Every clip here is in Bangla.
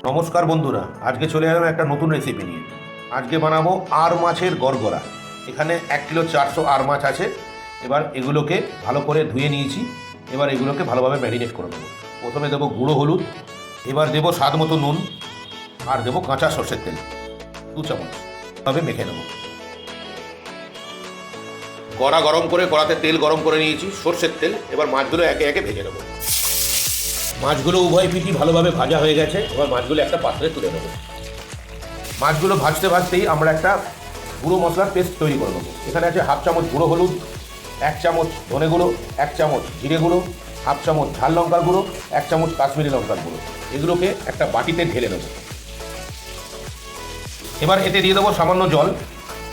নমস্কার বন্ধুরা, আজকে চলে এলাম একটা নতুন রেসিপি নিয়ে। আজকে বানাবো আর মাছের গড়গড়া। এখানে 1 কিলো 400 আর মাছ আছে। এবার এগুলোকে ভালো করে ধুয়ে নিয়েছি। এবার এগুলোকে ভালোভাবে ম্যারিনেট করে দেবো। প্রথমে দেবো গুঁড়ো হলুদ, এবার দেবো স্বাদ মতো নুন, আর দেবো কাঁচা সর্ষের তেল 2 চামচ, ভাবে মেখে নেবো। কড়া গরম করে কড়াতে তেল গরম করে নিয়েছি, সর্ষের তেল। এবার মাছগুলো একে একে ভেজে নেবো। মাছগুলো উভয় পিঠই ভালোভাবে ভাজা হয়ে গেছে। এবার মাছগুলো একটা পাত্রে তুলে নেবো। মাছগুলো ভাজতে ভাজতেই আমরা একটা গুঁড়ো মশলার পেস্ট তৈরি করে নেবো। এখানে আছে 1/2 চামচ গুঁড়ো হলুদ, 1 চামচ ধনে গুঁড়ো, 1 চামচ জিরে গুঁড়ো, 1/2 চামচ ঝাল লঙ্কার গুঁড়ো, 1 চামচ কাশ্মীরি লঙ্কার গুঁড়ো। এগুলোকে একটা বাটিতে ঢেলে নেবো। এবার এতে দিয়ে দেবো সামান্য জল,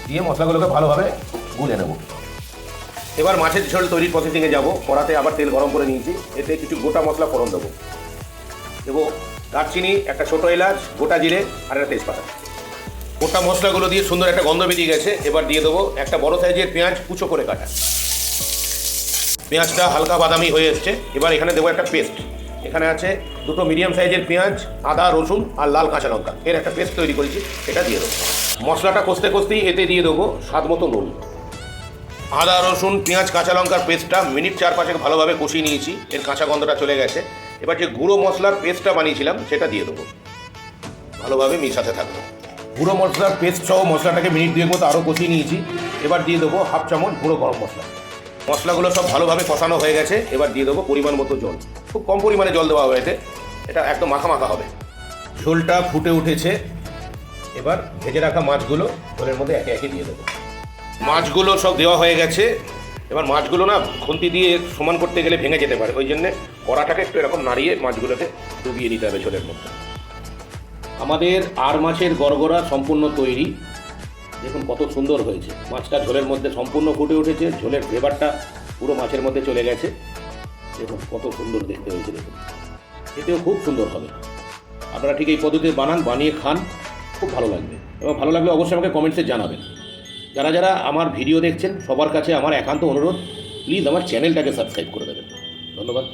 দিয়ে মশলাগুলোকে ভালোভাবে গুলে নেবো। এবার মাছের ঝোল তৈরির প্রসেসিংয়ে যাবো। কড়াতে আবার তেল গরম করে নিয়েছি। এতে কিছু গোটা মশলা ফোড়ন দেবো। দেবো দারচিনি, একটা ছোটো এলাচ, গোটা জিরে আর একটা তেজপাতা। গোটা মশলাগুলো দিয়ে সুন্দর একটা গন্ধ বেরিয়ে গেছে। এবার দিয়ে দেবো একটা বড় সাইজের পেঁয়াজ কুচো করে কাটা। পেঁয়াজটা হালকা বাদামি হয়ে এসছে। এবার এখানে দেবো একটা পেস্ট। এখানে আছে 2টো মিডিয়াম সাইজের পেঁয়াজ, আদা, রসুন আর লাল কাঁচা লঙ্কা, এর একটা পেস্ট তৈরি করেছি, এটা দিয়ে দেবো। মশলাটা কষতে কষতেই এতে দিয়ে দেবো স্বাদ মতো নুন। আদা, রসুন, পেঁয়াজ, কাঁচা লঙ্কার পেস্টটা মিনিট 4-5 ভালোভাবে কষিয়ে নিয়েছি। এর কাঁচা গন্ধটা চলে গেছে। এবার যে গুঁড়ো মশলার পেস্টটা বানিয়েছিলাম সেটা দিয়ে দেবো। ভালোভাবে মিশাতে থাকবো। গুঁড়ো মশলার পেস্ট সহ মশলাটাকে মিনিট 2 মতো আরও কষিয়ে নিয়েছি। এবার দিয়ে দেবো 1/2 চামচ গুঁড়ো গরম মশলা। মশলাগুলো সব ভালোভাবে কষানো হয়ে গেছে। এবার দিয়ে দেবো পরিমাণ মতো জল। খুব কম পরিমাণে জল দেওয়া হবে এতে, এটা একদম মাখা মাখা হবে। ঝোলটা ফুটে উঠেছে। এবার ভেজে রাখা মাছগুলো ঝোলের মধ্যে একে একে দিয়ে দেবো। মাছগুলো সব দেওয়া হয়ে গেছে। এবার মাছগুলো না খুন্তি দিয়ে সমান করতে গেলে ভেঙে যেতে পারে, ওই জন্যে কড়াটাকে একটু এরকম নাড়িয়ে মাছগুলোকে ডুবিয়ে দিতে হবে ঝোলের মধ্যে। আমাদের আর মাছের গড়গড়া সম্পূর্ণ তৈরি। দেখুন কত সুন্দর হয়েছে। মাছটা ঝোলের মধ্যে সম্পূর্ণ ফুটে উঠেছে, ঝোলের ফ্লেভারটা পুরো মাছের মধ্যে চলে গেছে। দেখুন কত সুন্দর দেখতে হয়েছে। দেখুন এতেও খুব সুন্দর হবে। আপনারা ঠিক এই পদ্ধতিতে বানান, বানিয়ে খান, খুব ভালো লাগবে। এবং ভালো লাগলে অবশ্যই আমাকে কমেন্টসে জানাবেন। যারা যারা আমার ভিডিও দেখছেন সবার কাছে আমার একান্ত অনুরোধ, প্লিজ আমার চ্যানেলটাকে সাবস্ক্রাইব করে দেবেন। ধন্যবাদ।